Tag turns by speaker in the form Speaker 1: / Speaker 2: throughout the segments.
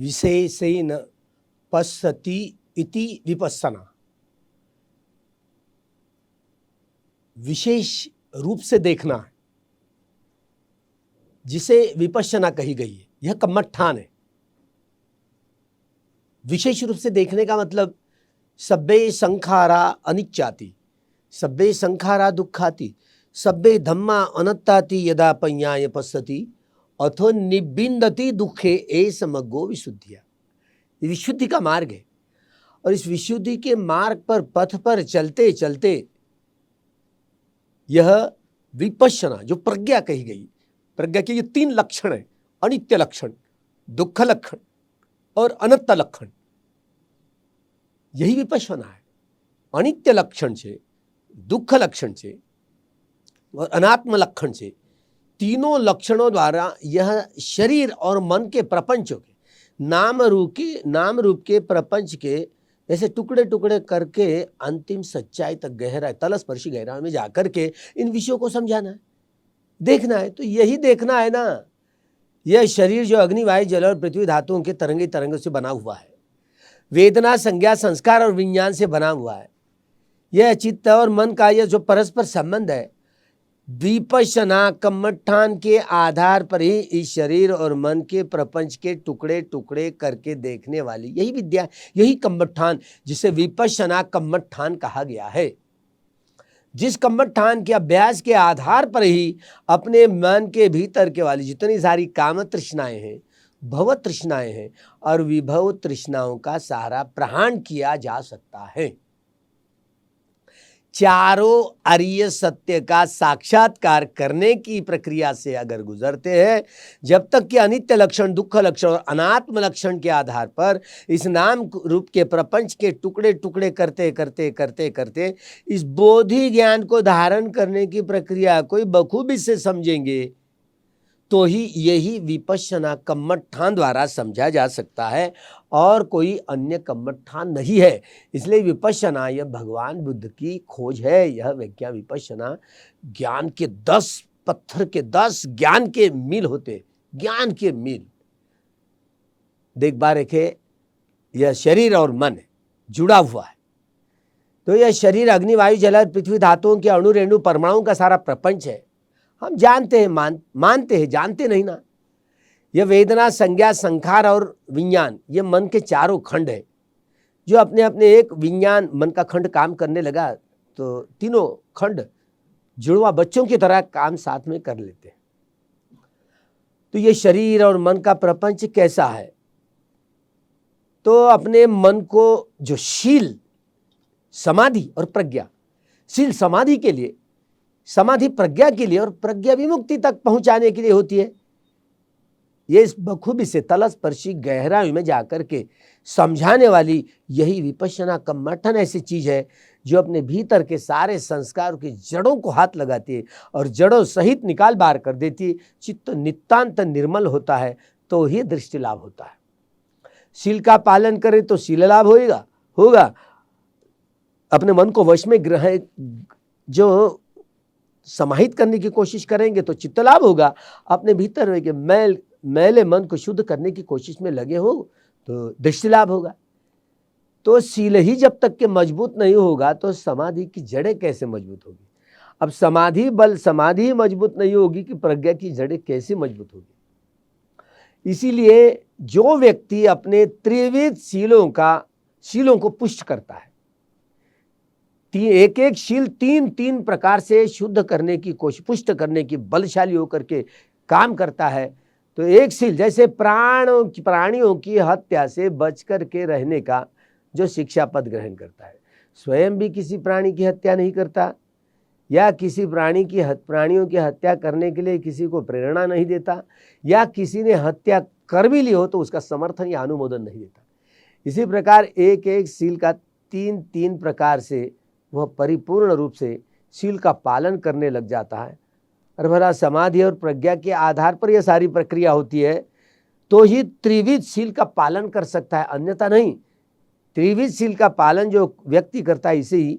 Speaker 1: विशेषेण पश्यति इति विपස්සना। विशेष रूप से देखना है, जिसे विपश्यना कही गई है, यह कम्मठान है। विशेष रूप से देखने का मतलब सब्बे संखारा अनिच्चाति, सब्बे संखारा दुखाति, सब्बे धम्मा अनत्ताति यदा पඤ्ඤाय पश्यति अथो निबिंदति दुखे ए समग्गो विशुद्धिया। ये विशुद्धि का मार्ग है, और इस विशुद्धि के मार्ग पर, पथ पर चलते चलते यह विपश्यना जो प्रज्ञा कही गई, प्रज्ञा के ये 3 लक्षण है, अनित्य लक्षण, दुख लक्षण और अनंत लक्षण। यही विपश्यना है। अनित्य लक्षण से, दुख लक्षण से और अनात्म लक्षण से, तीनों लक्षणों द्वारा यह शरीर और मन के प्रपंचों के, नाम रूप के प्रपंच के ऐसे टुकड़े टुकड़े करके अंतिम सच्चाई तक, गहराई, तलस्पर्शी गहराई में जाकर के इन विषयों को समझाना है, देखना है। तो यही देखना है ना। यह शरीर जो अग्नि, वायु, जल और पृथ्वी धातुओं के तरंगों से बना हुआ है, वेदना, संज्ञा, संस्कार और विज्ञान से बना हुआ है। यह चित्त और मन का यह जो परस्पर संबंध है, विपश्यना कम्मठान के आधार पर ही इस शरीर और मन के प्रपंच के टुकड़े टुकड़े करके देखने वाली यही विद्या, यही कम्मठान, जिसे विपश्यना कम्मठान कहा गया है। जिस कम्मठान के अभ्यास के आधार पर ही अपने मन के भीतर के वाली जितनी सारी काम तृष्णाएं हैं, भव तृष्णाएं हैं और विभव तृष्णाओं का सारा प्रहाण किया जा सकता है। चारों अरिय सत्य का साक्षात्कार करने की प्रक्रिया से अगर गुजरते हैं, जब तक कि अनित्य लक्षण, दुख लक्षण और अनात्म लक्षण के आधार पर इस नाम रूप के प्रपंच के टुकड़े टुकड़े करते करते करते करते इस बोधि ज्ञान को धारण करने की प्रक्रिया कोई बखूबी से समझेंगे, तो ही यही विपश्यना कम्मठान द्वारा समझा जा सकता है, और कोई अन्य कम्मठान नहीं है। इसलिए विपश्यना यह भगवान बुद्ध की खोज है। यह विज्ञान विपश्यना ज्ञान के 10 पत्थर के 10 ज्ञान के मील होते, ज्ञान के मील। देख बा रखे, यह शरीर और मन जुड़ा हुआ है। तो यह शरीर अग्नि, वायु, जल, पृथ्वी धातुओं के अणु, रेणु, परमाणु का सारा प्रपंच है। हम जानते हैं, मानते हैं, जानते नहीं ना। यह वेदना, संज्ञा, संखार और विज्ञान, ये मन के चारों खंड है। जो अपने अपने एक विज्ञान मन का खंड काम करने लगा तो तीनों खंड जुड़वा बच्चों की तरह काम साथ में कर लेते हैं। तो ये शरीर और मन का प्रपंच कैसा है? तो अपने मन को जो शील, समाधि और प्रज्ञा, शील समाधि के लिए, समाधि प्रज्ञा के लिए और प्रज्ञा विमुक्ति तक पहुंचाने के लिए होती है। ये इस बखूबी से तलस्पर्शी गहराई में जाकर के समझाने वाली यही विपश्यना कम्मठन ऐसी चीज है जो अपने भीतर के सारे संस्कारों की जड़ों को हाथ लगाती है और जड़ों सहित निकाल बाहर कर देती है। चित्त नितांत निर्मल होता है तो ही दृष्टि लाभ होता है। शील का पालन करें तो शील लाभ होगा। अपने मन को वश में ग्रह जो समाहित करने की कोशिश करेंगे तो चित्त लाभ होगा। अपने भीतर के मैले मन को शुद्ध करने की कोशिश में लगे हो तो दृष्टि लाभ होगा। तो शील ही जब तक के मजबूत नहीं होगा तो समाधि की जड़ें कैसे मजबूत होगी? अब समाधि मजबूत नहीं होगी कि प्रज्ञा की जड़ें कैसे मजबूत होगी? इसीलिए जो व्यक्ति अपने त्रिविध शीलों को पुष्ट करता है, एक एक शील तीन प्रकार से शुद्ध करने की कोशिश, पुष्ट करने की बलशाली होकर के काम करता है, तो एक शील जैसे प्राणियों की हत्या से बच कर के रहने का जो शिक्षा पद ग्रहण करता है, स्वयं भी किसी प्राणी की हत्या नहीं करता या किसी प्राणियों की हत्या करने के लिए किसी को प्रेरणा नहीं देता, या किसी ने हत्या कर भी ली हो तो उसका समर्थन या अनुमोदन नहीं देता। इसी प्रकार एक एक शील का तीन प्रकार से वह परिपूर्ण रूप से शील का पालन करने लग जाता है। और भला समाधि और प्रज्ञा के आधार पर यह सारी प्रक्रिया होती है तो ही त्रिविध शील का पालन कर सकता है, अन्यथा नहीं। त्रिविध शील का पालन जो व्यक्ति करता है इसे ही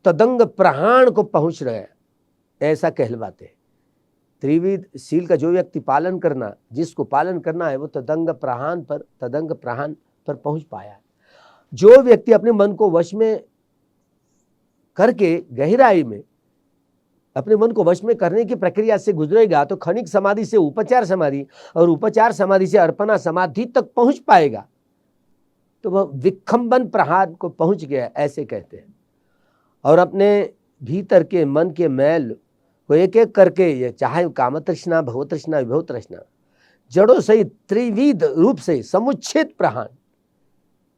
Speaker 1: तदंग प्रहाण को पहुंच रहे हैं ऐसा कहलवाते हैं। त्रिविध शील का जो व्यक्ति पालन करना, जिसको पालन करना है, वो तदंग प्रहान पर पहुंच पाया है। जो व्यक्ति अपने मन को वश में करके गहराई में अपने मन को वश में करने की प्रक्रिया से गुजरेगा तो क्षणिक समाधि से उपचार समाधि और उपचार समाधि से अर्पणा समाधि तक पहुंच पाएगा, तो वह विखंबन प्रहार को पहुंच गया, ऐसे कहते हैं। और अपने भीतर के मन के मैल को एक एक करके, ये चाहे काम तृष्णा, भव तृष्णा, विभव तृष्णा, जड़ों सहित त्रिविध रूप से समुच्छेद प्रहार,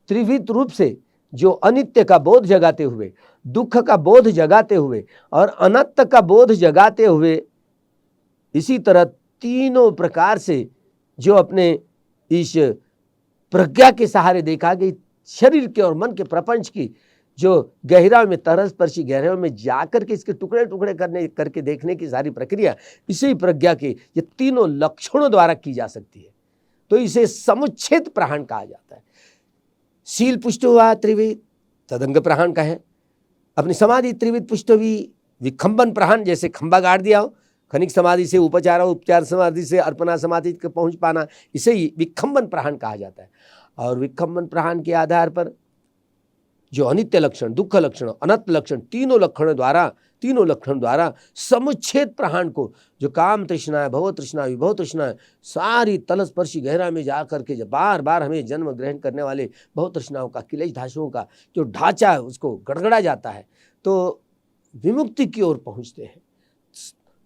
Speaker 1: त्रिविध रूप से जो अनित्य का बोध जगाते हुए, दुख का बोध जगाते हुए और अनंत का बोध जगाते हुए, इसी तरह तीनों प्रकार से जो अपने इस प्रज्ञा के सहारे देखा कि शरीर के और मन के प्रपंच की जो गहराई में, तरसस्पर्शी गहराई में जाकर के इसके टुकड़े टुकड़े करके देखने की सारी प्रक्रिया इसी प्रज्ञा के ये तीनों लक्षणों द्वारा की जा सकती है। तो इसे समुच्छेद प्रहार कहा जाता है। शील पुष्ट हुआ त्रिविध, तदंग प्रहार का है। अपनी समाधि त्रिविध पुष्ट हुई, विखंबन प्रहार, जैसे खंबा गाड़ दिया हो, खनिक समाधि से उपचार, उपचार समाधि से अर्पणा समाधि तक पहुंच पाना, इसे ही विखंबन प्रहार कहा जाता है। और विखंबन प्रहार के आधार पर जो अनित्य लक्षण, दुख लक्षण, अनंत लक्षण, तीनों लक्षण द्वारा समुच्छेद प्रहार को, जो काम तृष्णा है, भव तृष्णा, विभव तृष्णा है, सारी तलस्पर्शी गहरा में जा करके जब बार बार हमें जन्म ग्रहण करने वाले भव तृष्णाओं का, क्लेश धातुओं का जो ढांचा है उसको गड़गड़ा जाता है, तो विमुक्ति की ओर पहुंचते हैं।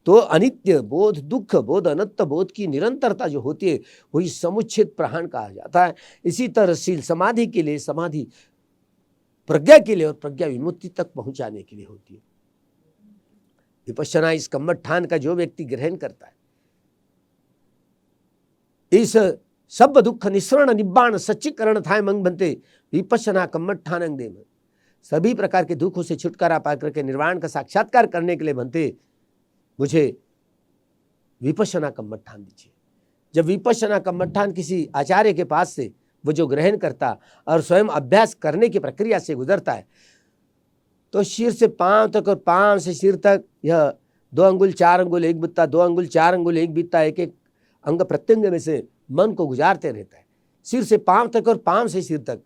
Speaker 1: तो अनित्य बोध, दुख बोध, अनंत बोध की निरंतरता जो होती है वही समुच्छेद प्रहार कहा जाता है। इसी तरह शील समाधि के लिए, समाधि प्रज्ञा के लिए और प्रज्ञा विमुक्ति तक पहुंचाने के लिए होती है। विपश्यना इस कम्मठान का जो व्यक्ति ग्रहण करता है, इस सब दुख निस्सरण निब्बाण सच्चीकरण थाय मंग बनते विपश्यना कम्मठान देव, सभी प्रकार के दुखों से छुटकारा पाकर के निर्वाण का साक्षात्कार करने के लिए बनते मुझे विपश्यना कम्मठान दीजिए। जब विपश्यना कम्मठान किसी आचार्य के पास से वो जो ग्रहण करता और स्वयं अभ्यास करने की प्रक्रिया से गुजरता है, तो सिर से पांव तक और पांव से सिर तक यह 2 अंगुल 4 अंगुल 1 बित्ता, 2 अंगुल 4 अंगुल 1 बित्ता, एक एक अंग प्रत्यंग में से मन को गुजारते रहता है। सिर से पांव तक और पांव से सिर तक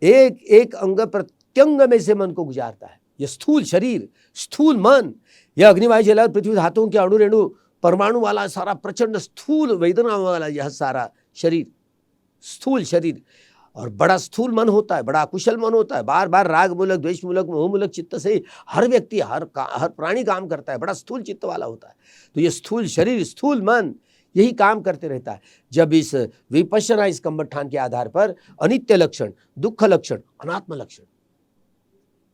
Speaker 1: एक एक अंग प्रत्यंग में से मन को गुजारता है। यह स्थूल शरीर, स्थूल मन, यह अग्निवायु जल पृथ्वी धातुओं के अणु रेणु परमाणु वाला सारा प्रचंड स्थूल वेदना वाला यह सारा शरीर, स्थूल शरीर, और बड़ा स्थूल मन होता है, बड़ा कुशल मन होता है। बार बार राग मूलक, द्वेष मूलक, मोह मूलक चित्त से हर व्यक्ति, हर प्राणी काम करता है, बड़ा स्थूल चित्त वाला होता है। तो ये स्थूल शरीर, स्थूल मन यही काम करते रहता है। जब इस विपश्यना इस कम्मठान के आधार पर अनित्य लक्षण, दुख लक्षण, अनात्म लक्षण,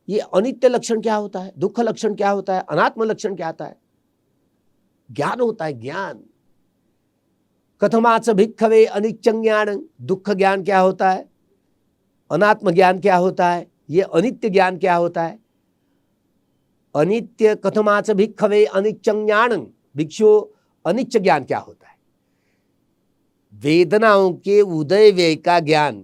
Speaker 1: ये अनित्य लक्षण क्या होता है, दुख लक्षण क्या होता है, अनात्म लक्षण क्या होता है, ज्ञान होता है। ज्ञान कथमाच भिक्खवे अनित्यं ज्ञानं, दुख ज्ञान क्या होता है, अनात्म ज्ञान क्या होता है, ये अनित्य ज्ञान क्या होता है। अनित्य कथमाच भिक्खवे अनित्यं ज्ञानं, भिक्षु अनित्य ज्ञान क्या होता है, वेदनाओं के उदय व्यय का ज्ञान,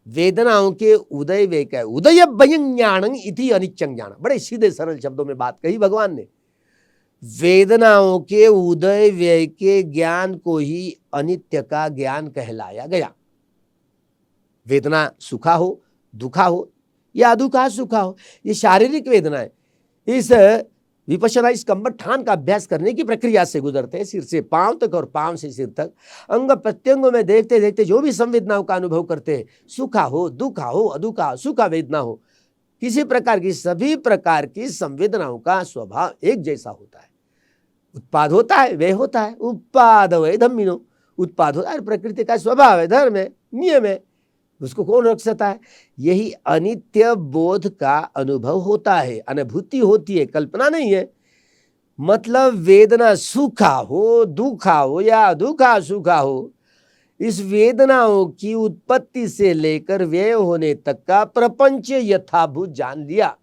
Speaker 1: वेदनाओं के उदय व्यय का, उदय भयं ज्ञानं इति अनित्यं ज्ञान। बड़े सीधे सरल शब्दों में बात कही भगवान ने। वेदनाओं के उदय व्यय के ज्ञान को ही अनित्य का ज्ञान कहलाया गया। वेदना सुखा हो, दुखा हो या अदुखा सुखा हो, ये शारीरिक वेदना है। इस विपश्यना इस कम्मठान का अभ्यास करने की प्रक्रिया से गुजरते हैं, सिर से पांव तक और पांव से सिर तक अंग प्रत्यंगों में देखते देखते जो भी संवेदनाओं का अनुभव करते हैं, सुखा हो, दुखा हो, अदुखा, सुखा वेदना हो, किसी प्रकार की, सभी प्रकार की संवेदनाओं का स्वभाव एक जैसा होता है। उत्पाद होता है, व्यय होता है, उत्पाद वै धम्मिनो, उत्पाद होता है, प्रकृति का स्वभाव है, धर्म है, नियम है, उसको कौन रोक सकता है। यही अनित्य बोध का अनुभव होता है, अनुभूति होती है, कल्पना नहीं है। मतलब वेदना सुखा हो, दुखा हो या दुखा सुखा हो, इस वेदनाओं की उत्पत्ति से लेकर व्यय होने तक का प्रपंच यथाभूत जान लिया।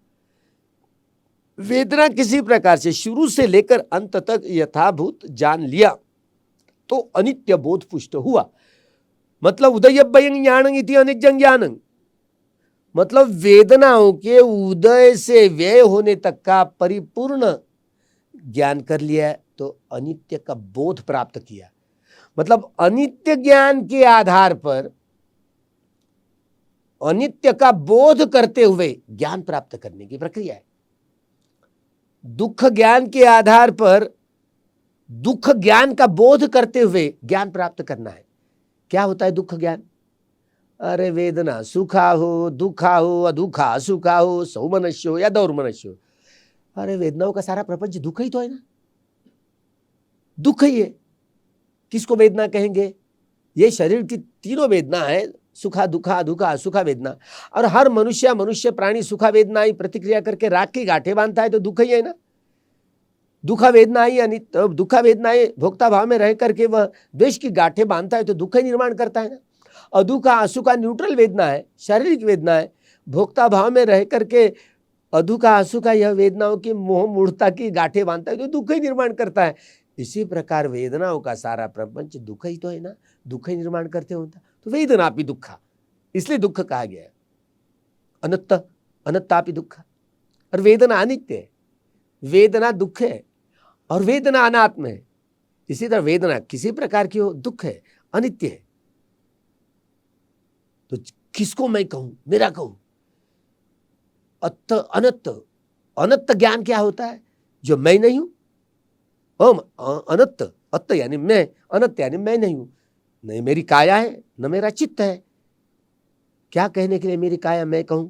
Speaker 1: वेदना किसी प्रकार से शुरू से लेकर अंत तक यथाभूत जान लिया तो अनित्य बोध पुष्ट हुआ। मतलब उदय भयं ज्ञानं इति अनित्यं ज्ञानं, मतलब वेदनाओं के उदय से व्यय होने तक का परिपूर्ण ज्ञान कर लिया तो अनित्य का बोध प्राप्त किया। मतलब अनित्य ज्ञान के आधार पर अनित्य का बोध करते हुए ज्ञान प्राप्त करने की प्रक्रिया है। दुख ज्ञान के आधार पर दुख ज्ञान का बोध करते हुए ज्ञान प्राप्त करना है। क्या होता है दुख ज्ञान? अरे वेदना सुखा हो, दुखा हो, अदुखा असुखा हो, सौमनस्य हो या दौर्मनस्य हो, अरे वेदनाओं का सारा प्रपंच दुख ही तो है ना, दुख ही है। किसको वेदना कहेंगे? ये शरीर की तीनों वेदना है, सुखा दुखा अदुखा असुखा वेदना। और हर मनुष्य प्राणी सुखा वेदना ही प्रतिक्रिया करके राग की गांठें बांधता है तो दुख ही है ना। दुखा वेदना ही दुखा वेदना ही भोक्ता भाव में रह करके वह द्वेष की गांठें बांधता है तो दुख ही निर्माण करता है ना। अदुखा असुखा न्यूट्रल वेदना है, शारीरिक वेदना है। भोक्ता भाव में रह करके अदुखा असुखा यह वेदनाओं की मोह मूढ़ता की गांठें बांधता है तो दुख ही निर्माण करता है। इसी प्रकार वेदनाओं का सारा प्रपंच दुख ही तो है ना, दुख ही निर्माण करते होता तो वेदना भी दुखा, इसलिए दुख कहा गया है। अनत्त अनत्तापि दुख, और वेदना अनित्य है, वेदना दुख है और वेदना अनात्म है। इसी तरह वेदना किसी प्रकार की हो, दुख है, अनित्य है। तो किसको मैं कहूं, मेरा कहूं? अनत्त अनत्त ज्ञान क्या होता है? जो मैं नहीं हूं। अनत्त, अत्त यानी मैं, अनत्त यानी मैं नहीं हूं। नहीं मेरी काया है, न मेरा चित्त है। क्या कहने के लिए मेरी काया मैं कहूं,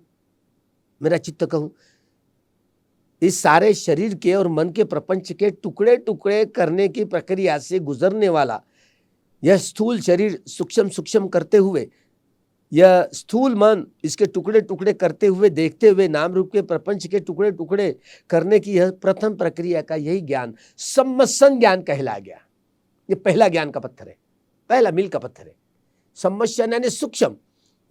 Speaker 1: मेरा चित्त कहूं? इस सारे शरीर के और मन के प्रपंच के टुकड़े टुकड़े करने की प्रक्रिया से गुजरने वाला यह स्थूल शरीर सूक्ष्म सूक्ष्म करते हुए, यह स्थूल मन इसके टुकड़े टुकड़े करते हुए देखते हुए नाम रूप के प्रपंच के टुकड़े टुकड़े करने की यह प्रथम प्रक्रिया का यही ज्ञान सम्मसन ज्ञान कहलाया गया। ये पहला ज्ञान का पत्थर है, पहला मील का पत्थर है। सम्मसन यानी सूक्ष्म,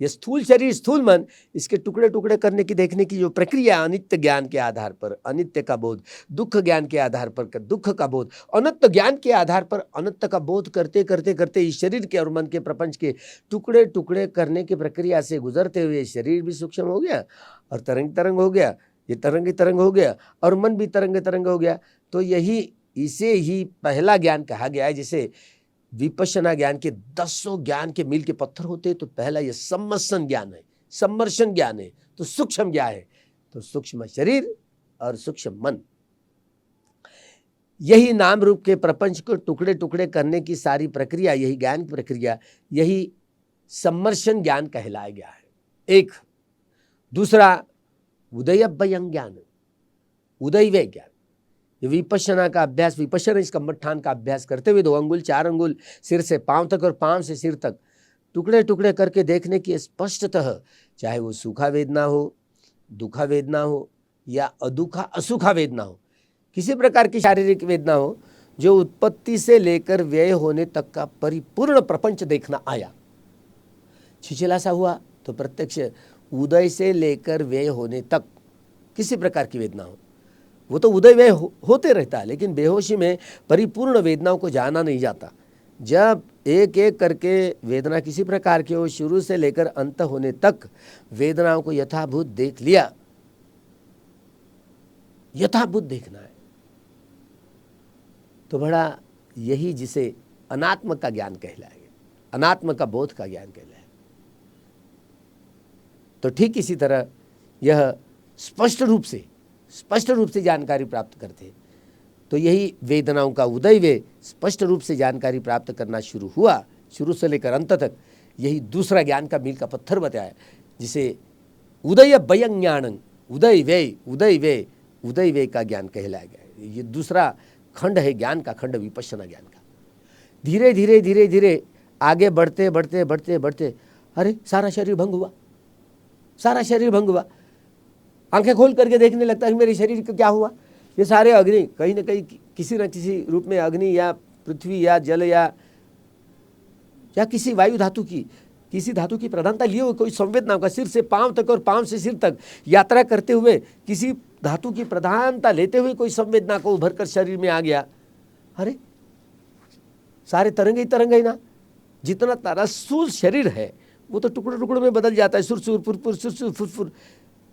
Speaker 1: ये स्थूल शरीर स्थूल मन इसके टुकड़े टुकड़े करने की देखने की जो प्रक्रिया, अनित्य ज्ञान के आधार पर अनित्य का बोध, दुख ज्ञान के आधार पर दुख का बोध, अनंत ज्ञान के आधार पर अनंत का बोध करते करते करते इस शरीर के और मन के प्रपंच के टुकड़े टुकड़े करने की प्रक्रिया से गुजरते हुए शरीर भी सूक्ष्म हो गया और तरंग तरंग हो गया, ये तरंग तरंग हो गया और मन भी तरंग तरंग हो गया। तो यही इसे ही पहला ज्ञान कहा गया है। जिसे विपश्यना ज्ञान के 10 ज्ञान के मील के पत्थर होते तो पहला ये सम्मसन ज्ञान है, सम्मर्शन ज्ञान है, तो सूक्ष्म ज्ञान है। तो सूक्ष्म शरीर और सूक्ष्म मन, यही नाम रूप के प्रपंच को टुकड़े टुकड़े करने की सारी प्रक्रिया, यही ज्ञान की प्रक्रिया, यही सम्मर्शन ज्ञान कहलाया गया है। एक दूसरा उदयभयं ज्ञान, उदयवे ज्ञान, विपश्यना का अभ्यास, विपश्यना इस कम्मठान का अभ्यास करते हुए 2 अंगुल 4 अंगुल सिर से पांव तक और पांव से सिर तक टुकड़े टुकड़े करके देखने की स्पष्टतः, चाहे वो सुखा वेदना हो, दुखा वेदना हो या अदुखा असुखा वेदना हो, किसी प्रकार की शारीरिक वेदना हो, जो उत्पत्ति से लेकर व्यय होने तक का परिपूर्ण प्रपंच देखना आया। छिछला सा हुआ तो प्रत्यक्ष उदय से लेकर व्यय होने तक किसी प्रकार की वेदना हो, वो तो उदय व्यय होते रहता है, लेकिन बेहोशी में परिपूर्ण वेदनाओं को जाना नहीं जाता। जब एक एक करके वेदना किसी प्रकार की हो, शुरू से लेकर अंत होने तक वेदनाओं को यथाभूत देख लिया, यथाभूत देखना है, तो बड़ा यही जिसे अनात्म का ज्ञान कहलाएगा, अनात्म का बोध का ज्ञान कहलाएगा। तो ठीक इसी तरह यह स्पष्ट रूप से जानकारी प्राप्त करते, तो यही वेदनाओं का उदय वे स्पष्ट रूप से जानकारी प्राप्त करना शुरू हुआ, शुरू से लेकर अंत तक यही दूसरा ज्ञान का मील का पत्थर बताया, जिसे उदयभयं ज्ञानं, उदय वे का ज्ञान कहलाया गया। ये दूसरा खंड है ज्ञान का, खंड विपश्यना ज्ञान का। धीरे धीरे धीरे धीरे आगे बढ़ते बढ़ते बढ़ते बढ़ते अरे सारा शरीर भंग हुआ, सारा शरीर भंग हुआ। आंखें खोल करके देखने लगता है मेरे शरीर को क्या हुआ। ये सारे अग्नि कहीं ना कहीं किसी न किसी रूप में, अग्नि या पृथ्वी या जल या किसी वायु धातु की, किसी धातु की प्रधानता लिए हुए कोई संवेदना का, सिर से पांव तक और पांव से सिर तक यात्रा करते हुए किसी धातु की प्रधानता लेते हुए कोई संवेदना को उभर कर शरीर में आ गया। अरे सारे तरंगे ही तरंग है ना। जितना तारा स्थूल शरीर है वो तो टुकड़े टुकड़े में बदल जाता है, सुरसुर फुरफुर सुरसुर फुरफुर,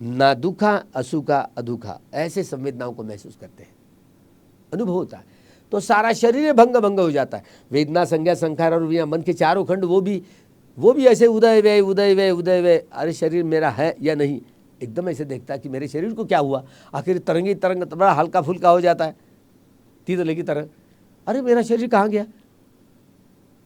Speaker 1: ना दुखा असुखा अदुखा, ऐसे संवेदनाओं को महसूस करते हैं। अनुभव होता है, तो सारा शरीर भंग भंग हो जाता है। वेदना, संज्ञा, संखार और विज्ञान, मन के चारों खंड वो भी ऐसे उदय वे उदय वे उदय वे, अरे शरीर मेरा है या नहीं, एकदम ऐसे देखता है कि मेरे शरीर को क्या हुआ। आखिर तरंगी तरंग बड़ा हल्का फुल्का हो जाता है, तीतले की तरह, अरे मेरा शरीर कहाँ गया।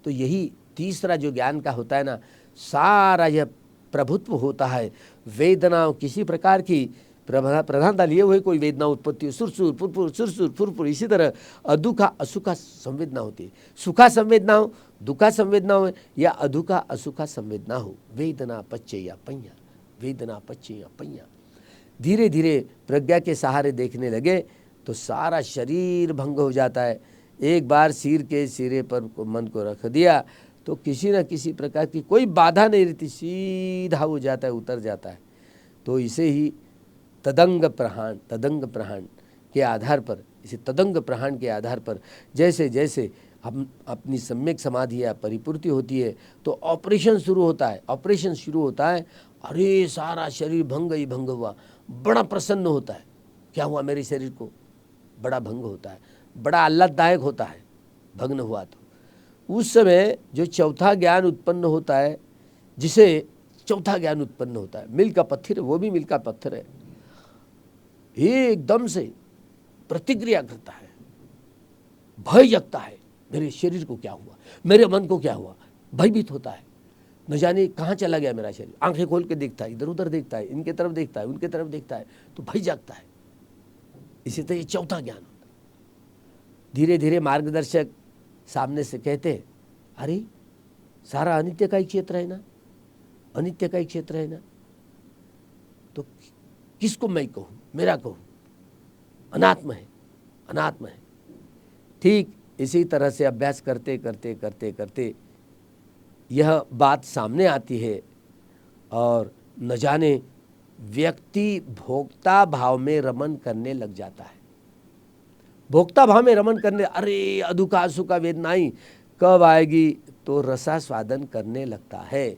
Speaker 1: तो यही तीसरा जो ज्ञान का होता है ना, सारा यह प्रभुत्व होता है। वेदना किसी प्रकार की प्रधानता लिए हुए कोई वेदना उत्पत्ति हो, सुरसुर फुरफुर सुरसुर फुरफुर, इसी तरह अदुखा असुखा संवेदना होती है। सुखा संवेदना हो, दुखा संवेदना हो, या अदुखा असुखा संवेदना हो, वेदना पच्चैया पैया, वेदना पच्चैया पैया। धीरे धीरे प्रज्ञा के सहारे देखने लगे तो सारा शरीर भंग हो जाता है। एक बार सिर के सिरे पर मन को रख दिया तो किसी न किसी प्रकार की कोई बाधा नहीं रहती, सीधा हो जाता है, उतर जाता है। तो इसे ही तदंग प्रहाण के आधार पर, इसे तदंग प्रहाण के आधार पर जैसे जैसे हम अपनी सम्यक समाधि या परिपूर्ति होती है तो ऑपरेशन शुरू होता है। अरे सारा शरीर भंग ही भंग हुआ, बड़ा प्रसन्न होता है, क्या हुआ मेरे शरीर को, बड़ा भंग होता है, बड़ा आह्लाददायक होता है भंग हुआ। तो उस समय जो चौथा ज्ञान उत्पन्न होता है, जिसे चौथा ज्ञान उत्पन्न होता है, मिल का पत्थर, वो भी मिल का पत्थर है, एकदम से प्रतिक्रिया करता है, भय जगता है, मेरे शरीर को क्या हुआ, मेरे मन को क्या हुआ, भयभीत होता है, न जाने कहाँ चला गया मेरा शरीर। आंखें खोल के देखता है, इधर उधर देखता है, इनके तरफ देखता है, उनके तरफ देखता है, तो भय जागता है। इसी तरह ये चौथा ज्ञान होता है। धीरे धीरे मार्गदर्शक सामने से कहते हैं, अरे सारा अनित्य का ही क्षेत्र है ना, अनित्य का ही क्षेत्र है ना, तो किसको मैं कहूँ, मेरा कहूँ, अनात्म है, अनात्म है। ठीक इसी तरह से अभ्यास करते करते करते करते यह बात सामने आती है और न जाने व्यक्ति भोक्ता भाव में रमन करने लग जाता है। भोक्ता भाव में रमन करने, अरे अदुखा सुखा वेदनाई कब आएगी, तो रसास्वादन करने लगता है।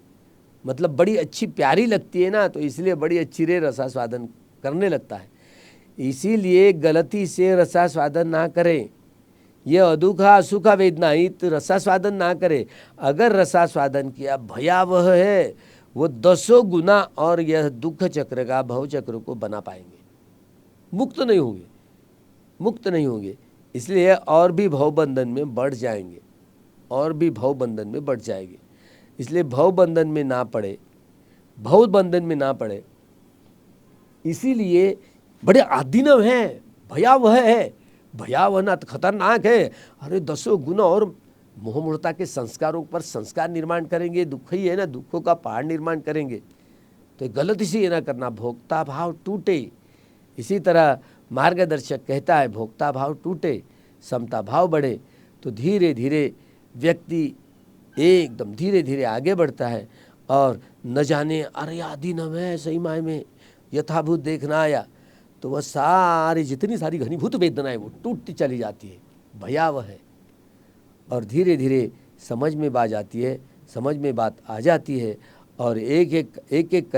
Speaker 1: मतलब बड़ी अच्छी प्यारी लगती है ना, तो इसलिए बड़ी अच्छी रे रसास्वादन करने लगता है। इसीलिए गलती से रसास्वादन ना करें। यह अदुखा असुखा वेदनाइत रसास्वादन ना करे। अगर रसास्वादन किया भयावह है, वो 10 गुना और यह दुख चक्र का भव चक्र को बना पाएंगे, मुक्त नहीं होंगे, मुक्त नहीं होंगे। इसलिए और भी भवबंधन में बढ़ जाएंगे, और भी भवबंधन में बढ़ जाएंगे। इसलिए भवबंधन में ना पड़े, भवबंधन में ना पड़े। इसीलिए बड़े आदिनव हैं, भयावह है, भयावह ना खतरनाक है। अरे 10 गुना और मोह मूढ़ता के संस्कारों पर संस्कार निर्माण करेंगे, दुख ही है ना, दुखों का पहाड़ निर्माण करेंगे। तो गलत इसी ना करना, भोक्ता भाव टूटे। इसी तरह मार्गदर्शक कहता है, भोक्ता भाव टूटे, समता भाव बढ़े। तो धीरे धीरे व्यक्ति एकदम धीरे धीरे आगे बढ़ता है और न जाने अरे आदिनव है, सही माय में यथाभूत देखना आया, तो वह सारी जितनी सारी घनीभूत वेदनाएं वो टूटती चली जाती है, भयावह है। और धीरे धीरे समझ में बात आती है, समझ में बात आ जाती है और एक एक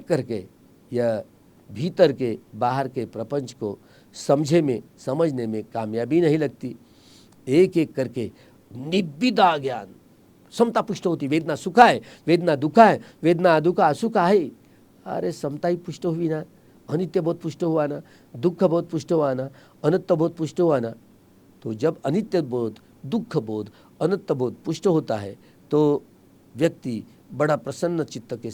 Speaker 1: करके यह भीतर के बाहर के प्रपंच को समझने में कामयाबी नहीं लगती। एक एक करके निब्बिदा ज्ञान, समता पुष्ट होती। वेदना सुखा है, वेदना दुखा है, वेदना अदुखा असुखा है, अरे समता ही पुष्ट हुई ना, अनित्य बोध पुष्ट हुआ ना, दुख बोध पुष्ट हुआ ना, अनत्त बोध पुष्ट हुआ ना। तो जब अनित्य बोध, दुख बोध, अनत्त बोध पुष्ट होता है तो व्यक्ति बड़ा प्रसन्न चित्त के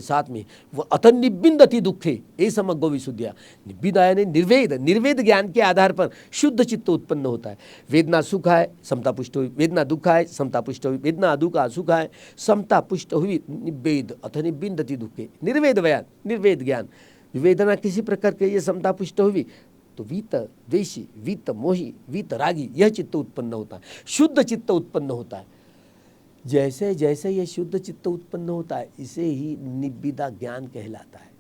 Speaker 1: साथ में वह अत निबिंदति दुखे ये समग्र विशुद्धिया। निबिदा यानी निर्वेद ज्ञान के आधार पर शुद्ध चित्त उत्पन्न होता है। वेदना सुख है, समता पुष्ट हुई, वेदना दुख है, समता पुष्ट हुई, वेदना अदुखा सुख है, समता पुष्ट हुई, निवेद अथ निबिंदति दुखे। निर्वेद ज्ञान, वेदना किसी प्रकार के ये समता पुष्ट हुई तो वीत द्वेषी, वीत मोही, वीत रागी यह चित्त उत्पन्न होता है, शुद्ध चित्त उत्पन्न होता है। जैसे जैसे ये शुद्ध चित्त उत्पन्न होता है इसे ही निब्बिदा ज्ञान कहलाता है।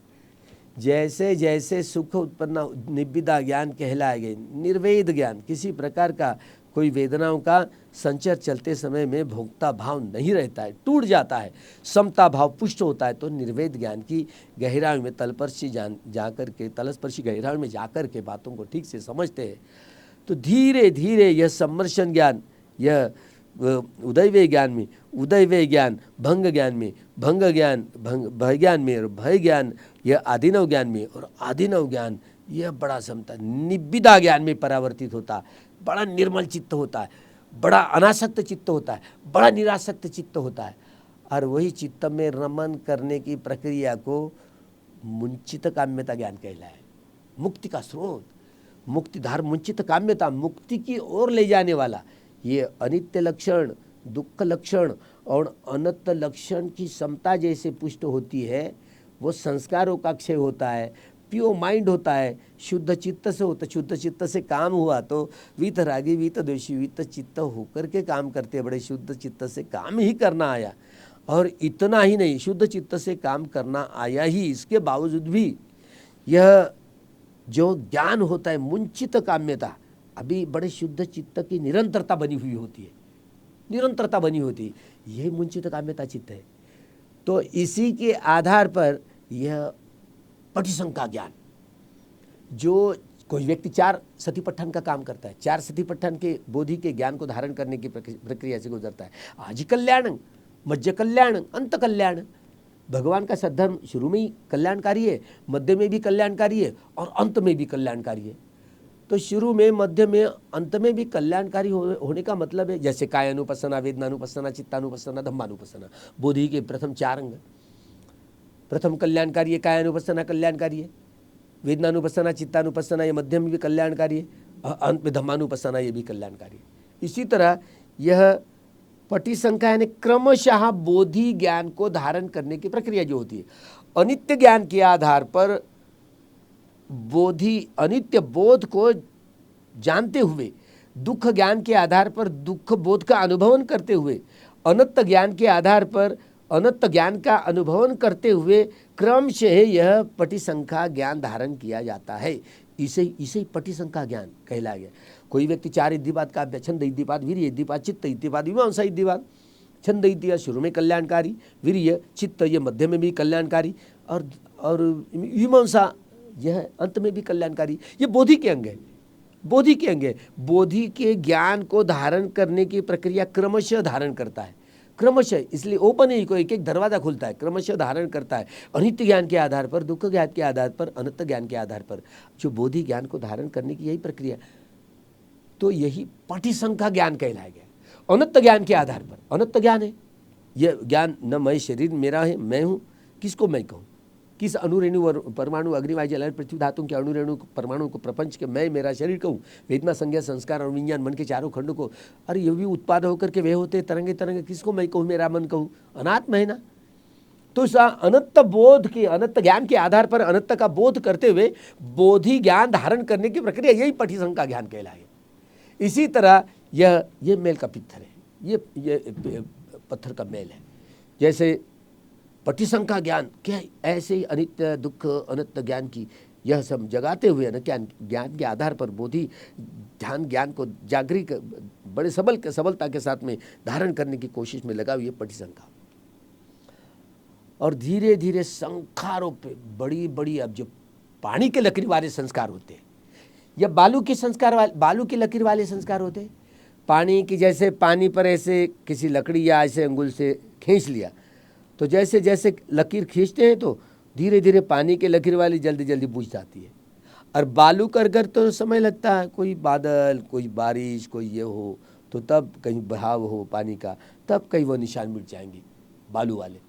Speaker 1: जैसे जैसे सुख उत्पन्न निब्बिदा ज्ञान कहलाएंगे, निर्वेद ज्ञान, किसी प्रकार का कोई वेदनाओं का संचर चलते समय में भोक्ता भाव नहीं रहता है, टूट जाता है, समता भाव पुष्ट होता है, तो निर्वेद ज्ञान की गहराई में तलस्पर्शी गहराई में जाकर के बातों को ठीक से समझते हैं। तो धीरे धीरे यह सम्मर्शन ज्ञान, यह उदयवे ज्ञान में, उदयवे ज्ञान भंग ज्ञान में, भंग ज्ञान भय ज्ञान में, और भय ज्ञान यह आदिनव ज्ञान में, और आदिनव ज्ञान यह बड़ा समता निब्बिदा ज्ञान में परावर्तित होता है। बड़ा निर्मल चित्त होता है, बड़ा अनासक्त चित्त होता है, बड़ा निरासक्त चित्त होता है। और वही चित्त में रमन करने की प्रक्रिया को मुंचित काम्यता ज्ञान कहलाए। मुक्ति का स्रोत, मुक्तिधार मुंचित काम्यता, मुक्ति की ओर ले जाने वाला। ये अनित्य लक्षण, दुख लक्षण और अनंत लक्षण की समता जैसे पुष्ट होती है, वो संस्कारों का क्षय होता है, प्योर माइंड होता है, शुद्ध चित्त से होता है। शुद्ध चित्त से काम हुआ तो वीतरागी वीतद्वेषी वीत चित्त होकर के काम करते, बड़े शुद्ध चित्त से काम ही करना आया। और इतना ही नहीं, शुद्ध चित्त से काम करना आया ही, इसके बावजूद भी यह जो ज्ञान होता है मुंचित काम्यता, अभी बड़े शुद्ध चित्त की निरंतरता बनी हुई होती है, निरंतरता बनी होती है, यही मुंचित काम्यता चित्त है। तो इसी के आधार पर यह पटिशंका ज्ञान, जो कोई व्यक्ति 4 सतीपट्ठन का काम करता है, 4 सतीपट्ठन के बोधि के ज्ञान को धारण करने की प्रक्रिया से गुजरता है। आदि कल्याण, मध्य कल्याण, अंत कल्याण। भगवान का सद्धर्म शुरू में ही कल्याणकारी है, मध्य में भी कल्याणकारी है और अंत में भी कल्याणकारी है। तो शुरू में, मध्य में, अंत में भी कल्याणकारी होने का मतलब है, जैसे कायानुपස්සना, वेदनानुपස්සना, चित्तानुपස්සना, धम्मानुपස්සना, बोधि के प्रथम 4 अंग। प्रथम कल्याणकारी है, कायानुपස්සना कल्याणकारी है, वेदनानुपස්සना, चित्तानुपස්සना ये मध्य में भी कल्याणकारी है, अंत में धम्मानुपස්සना ये भी कल्याणकारी है। इसी तरह यह पटिशंका यानी क्रमशः बोधि ज्ञान को धारण करने की प्रक्रिया जो होती है, अनित्य ज्ञान के आधार पर बोधि, अनित्य बोध को जानते हुए, दुख ज्ञान के आधार पर दुख बोध का अनुभवन करते हुए, अनंत ज्ञान के आधार पर अनंत ज्ञान का अनुभवन करते हुए क्रमशः यह पटिशंका ज्ञान धारण किया जाता है। इसे पटिशंका ज्ञान कहला गया। कोई व्यक्ति 4 इद्धिपाद का अभ्यास, छंद इद्धिपाद, वीर्य इद्धिपाद, चित्त इद्धिपाद, मीमांसा इद्धिपाद। छंद इद्धिपाद शुरू में कल्याणकारी, वीर्य चित्त ये मध्य में भी कल्याणकारी, और मीमांसा यह अंत में भी कल्याणकारी। ये बोधि के अंग है, बोधि के अंग है। बोधि के ज्ञान को धारण करने की प्रक्रिया क्रमशः धारण करता है, क्रमशः। इसलिए ओपन ही को एक एक दरवाजा खुलता है, क्रमशः धारण करता है। अनित्य ज्ञान के आधार पर, दुख ज्ञान के आधार पर, अनंत ज्ञान के आधार पर, जो बोधि ज्ञान को धारण करने की यही प्रक्रिया, तो यही पटिशंका ज्ञान कहलाया गया। अनंत ज्ञान के आधार पर, अनंत ज्ञान है यह ज्ञान, न मैं शरीर मेरा है, मैं हूँ, किसको मैं कहूँ? किस अणुरेणु परमाणु अग्निवायु जल पृथ्वी धातु के अणुरेणु परमाणु को, प्रपंच के मैं मेरा शरीर कहूँ? वेदना संज्ञा संस्कार और विज्ञान मन के 4 खंड को, अरे ये भी उत्पाद होकर के वे होते तरंगे तरंगे, किसको मैं कहूँ, मेरा मन कहूँ? अनात्म है ना। तो इस अनंत बोध के, अनंत ज्ञान के आधार पर अनंत का बोध करते हुए बोधि ज्ञान धारण करने की प्रक्रिया, यही पटिशंका ज्ञान कहलाए। इसी तरह ये मेल का पत्थर है, ये पत्थर का मेल है। जैसे पटिशंका ज्ञान क्या, ऐसे ही अनित्य दुख अनंत ज्ञान की यह सब जगाते हुए न ज्ञान के आधार पर बोधि ध्यान ज्ञान को जागृत बड़े सबलता के साथ में धारण करने की कोशिश में लगा हुई है पटिशंका। और धीरे धीरे संस्कारों पे बड़ी बड़ी, अब जो पानी के लकीर वाले संस्कार होते हैं या बालू के संस्कार वाले, बालू की लकीर वाले संस्कार होते हैं, पानी की, जैसे पानी पर ऐसे किसी लकड़ी या ऐसे अंगुल से खींच लिया, तो जैसे जैसे लकीर खींचते हैं तो धीरे धीरे पानी के लकीर वाली जल्दी जल्दी बुझ जाती है। और बालू कर कर तो समय लगता है, कोई बादल, कोई बारिश, कोई ये हो तो तब कहीं बहाव हो पानी का, तब कहीं वो निशान मिट जाएंगे बालू वाले।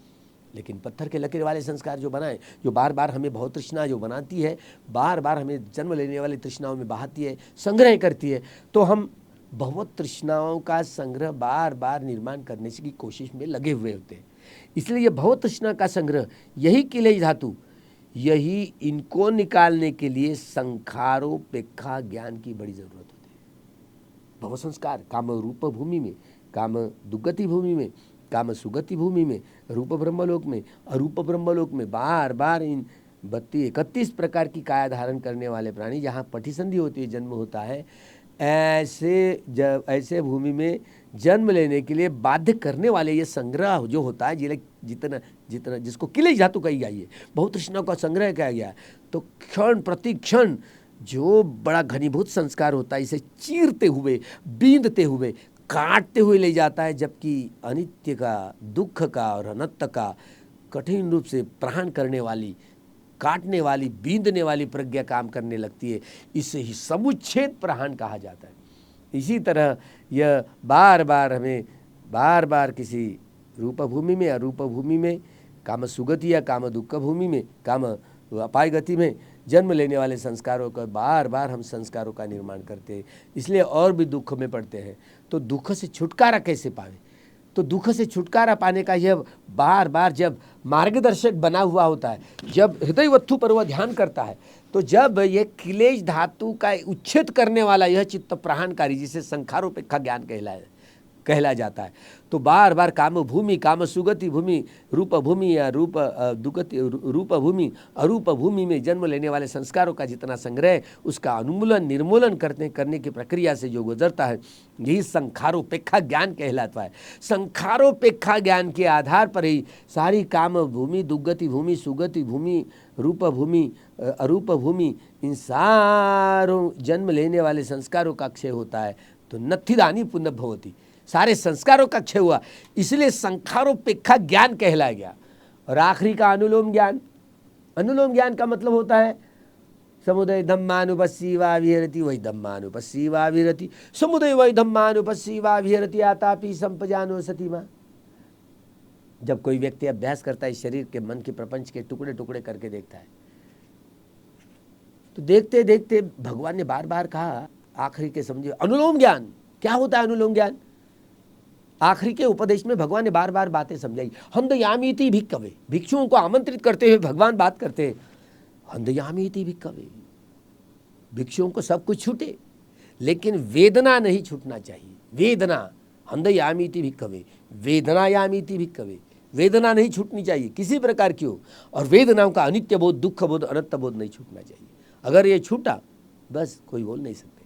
Speaker 1: लेकिन पत्थर के लकीर वाले संस्कार जो बनाए, जो बार बार हमें बहुत तृष्णा जो बनाती है, बार बार हमें जन्म लेने वाली तृष्णाओं में बहाती है, संग्रह करती है, तो हम बहुत तृष्णाओं का संग्रह बार बार निर्माण करने की कोशिश में लगे हुए होते हैं। इसलिए ये भव तृष्णा का संग्रह, यही किलेश धातु, यही इनको निकालने के लिए संखारोपेक्षा ज्ञान की बड़ी जरूरत होती है। भव संस्कार काम रूप भूमि में, काम दुगति भूमि में, काम सुगति भूमि में, रूप ब्रह्मलोक में, अरूप ब्रह्मलोक में बार बार इन 32-31 प्रकार की काया धारण करने वाले प्राणी, जहाँ पटिसंधि होती है, जन्म होता है, ऐसे भूमि में जन्म लेने के लिए बाध्य करने वाले ये संग्रह जो होता है, जितना जितना जिसको किलेश धातु कही गई है, बहुत तृष्णा का संग्रह किया गया है। तो क्षण प्रति क्षण जो बड़ा घनीभूत संस्कार होता है, इसे चीरते हुए, बींदते हुए, काटते हुए ले जाता है, जबकि अनित्य का, दुख का और अनंत का कठिन रूप से प्रहण करने वाली, काटने वाली, बींदने वाली प्रज्ञा काम करने लगती है। इसे ही समुच्छेद प्रहण कहा जाता है। इसी तरह यह बार बार किसी रूप भूमि में, अरूप भूमि में, काम सुगति या काम दुख भूमि में, काम अपाय गति में जन्म लेने वाले संस्कारों का बार बार हम संस्कारों का निर्माण करते हैं, इसलिए और भी दुख में पड़ते हैं। तो दुख से छुटकारा कैसे पावे? तो दुख से छुटकारा पाने का यह बार बार जब मार्गदर्शक बना हुआ होता है, जब हृदय वत्थु पर वह ध्यान करता है, तो जब ये क्लेश धातु का उच्छेद करने वाला यह चित्त प्रहणकारी, जिसे संखारोपेक्षा ज्ञान कहला जाता है, तो बार बार काम भूमि, काम सुगति भूमि, रूप भूमि या रूप भूमि, अरूप भूमि में जन्म लेने वाले संस्कारों का जितना संग्रह, उसका उन्मूलन निर्मूलन करने की प्रक्रिया से जो गुजरता है, यही संखारोपेक्षा ज्ञान कहलाता है। संखारोपेक्षा ज्ञान के आधार पर ही सारी काम भूमि, दुर्गति भूमि, सुगति भूमि, रूप भूमि, अरूप भूमि, इन सारों जन्म लेने वाले संस्कारों का क्षय होता है। तो नत्थिदानी पुनर्भवति, सारे संस्कारों का क्षय हुआ, इसलिए संखारोपेक्षा ज्ञान कहलाया गया। और आखिरी का अनुलोम ज्ञान। अनुलोम ज्ञान का मतलब होता है समुदय धम्मानुपस्सीवा विहरति वही धम्मानुपस्सीवा विहरति, समुदय वही धम्मानुपस्सीवा विहरति आतापि संपजानो सतीमा। जब कोई व्यक्ति अभ्यास करता है, शरीर के, मन के, प्रपंच के टुकड़े टुकड़े करके देखता है, तो देखते देखते भगवान ने बार बार कहा, आखिरी के समझिए अनुलोम ज्ञान क्या होता है। अनुलोम ज्ञान आखिरी के उपदेश में भगवान ने बार बार बातें समझाई। हंदयामीति भिक्खवे, भिक्षुओं को आमंत्रित करते हुए भगवान बात करते हैं, हंदयामीति भिक्खवे, भिक्षुओं को सब कुछ छूटे लेकिन वेदना नहीं छूटना चाहिए। वेदना, हंदयामीति भिक्खवे, वेदनायामीति भिक्खवे, वेदना नहीं छूटनी चाहिए किसी प्रकार की हो, और वेदनाओं का अनित्य बोध, दुख बोध, अनंत बोध नहीं छूटना चाहिए। अगर ये छूटा बस कोई बोल नहीं सकते।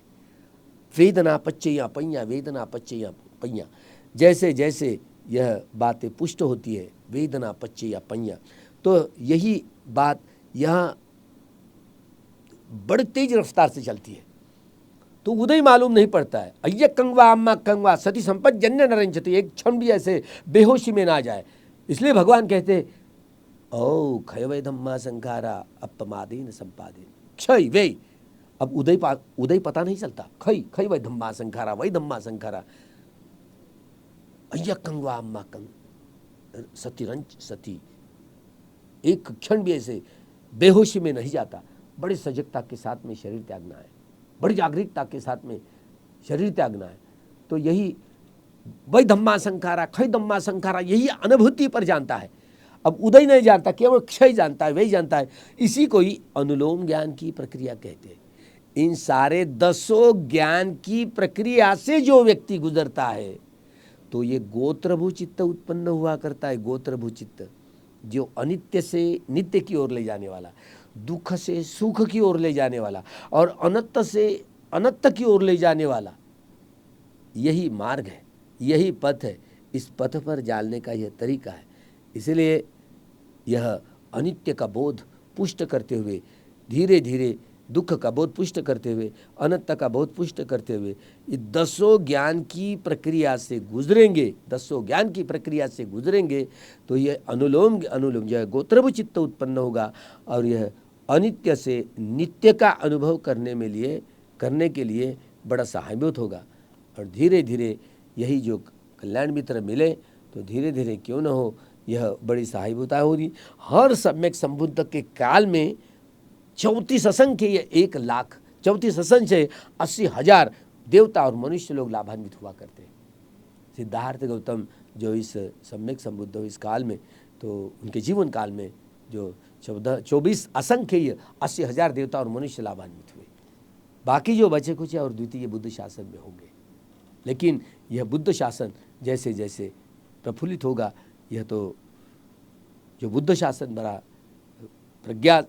Speaker 1: वेदना पच्चैया पैया, वेदना पच्चैया पैया, जैसे जैसे यह बातें पुष्ट होती है, वेदना पच्चैया पैया, तो यही बात यहाँ बड़ी तेज रफ्तार से चलती है, तो उदय मालूम नहीं पड़ता है। अय्य कंगवा अम्मा कंगवा सती संपज्जन्य नरंचति, एक क्षण भी ऐसे बेहोशी में ना जाए। इसलिए भगवान कहते ओ क्षय वै धम्मा संखारा अपमादेन संपादेन, क्षय वे, अब उदय पता नहीं चलता, खई वही धम्मा संखारा, वही धम्मा संखारा, अय्या कंगवा अम्मा कंग सती रंच सती, एक क्षण भी ऐसे बेहोशी में नहीं जाता। बड़ी सजगता के साथ में शरीर त्यागना है, बड़ी जागरूकता के साथ में शरीर त्यागना है। तो यही वही धम्मा संखारा, खई धम्मा संखारा, यही अनुभूति पर जानता है। अब उदय नहीं जानता, केवल क्षय जानता है, वही जानता है। इसी को ही अनुलोम ज्ञान की प्रक्रिया कहते हैं। इन सारे 10 ज्ञान की प्रक्रिया से जो व्यक्ति गुजरता है, तो ये गोत्रभू चित्त उत्पन्न हुआ करता है। गोत्रभू चित्त जो अनित्य से नित्य की ओर ले जाने वाला, दुख से सुख की ओर ले जाने वाला, और अनंत से अनंत की ओर ले जाने वाला, यही मार्ग है, यही पथ है। इस पथ पर जाने का यह तरीका है। इसलिए यह अनित्य का बोध पुष्ट करते हुए, धीरे धीरे दुख का बोध पुष्ट करते हुए, अनंत का बोध पुष्ट करते हुए, ये 10 ज्ञान की प्रक्रिया से गुजरेंगे, 10 ज्ञान की प्रक्रिया से गुजरेंगे, तो यह अनुलोम यह गोत्रभू चित्त उत्पन्न होगा, और यह अनित्य से नित्य का अनुभव करने के लिए बड़ा सहायभूत होगा। और धीरे धीरे यही जो कल्याण मित्र मिले, तो धीरे धीरे क्यों न हो, यह बड़ी सहायभूता होगी। हर सम्यक संबुद्ध के काल में 34 असंख्य 1 लाख 34 असंख्य 80,000 देवता और मनुष्य लोग लाभान्वित हुआ करते हैं। सिद्धार्थ गौतम जो इस सम्यक संबुद्ध हो इस काल में, तो उनके जीवन काल में जो 24 असंख्य 80,000 देवता और मनुष्य लाभान्वित हुए। बाकी जो बचे कुछ और द्वितीय बुद्ध शासन में होंगे। लेकिन यह बुद्ध शासन जैसे जैसे प्रफुल्लित होगा, यह तो जो बुद्ध शासन बड़ा प्रज्ञा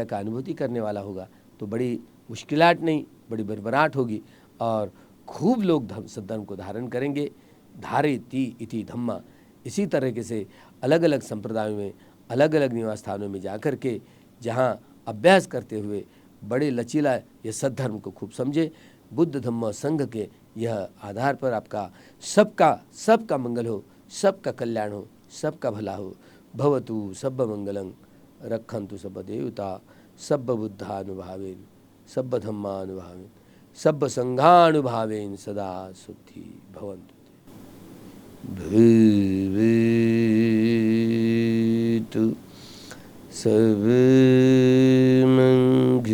Speaker 1: का अनुभूति करने वाला होगा, तो बड़ी मुश्किलात नहीं, बड़ी भरभराट होगी और खूब लोग सद्धर्म को धारण करेंगे। धारयति इति धम्मा, इसी तरीके से अलग अलग संप्रदायों में, अलग अलग निवास स्थानों में जाकर के जहाँ अभ्यास करते हुए बड़े लचीला ये सद्धर्म को खूब समझे। बुद्ध धम्म संघ के यह आधार पर आपका सबका मंगल हो, सबका कल्याण हो, सबका भला हो। भवतु सब मंगलं रक्षन्तु सब देवता सब बुद्धानुभावेन सब धम्मानुभावेन सब संघानुभावेन सदा सुखी भवन्तु। भवेतु सब मंगलं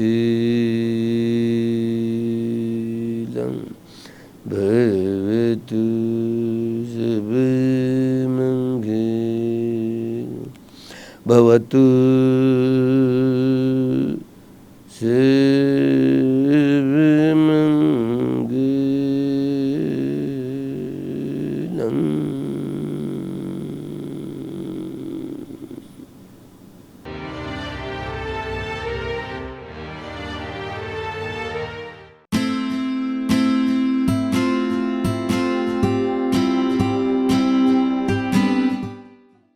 Speaker 1: भवतु सब मंगलं भवतु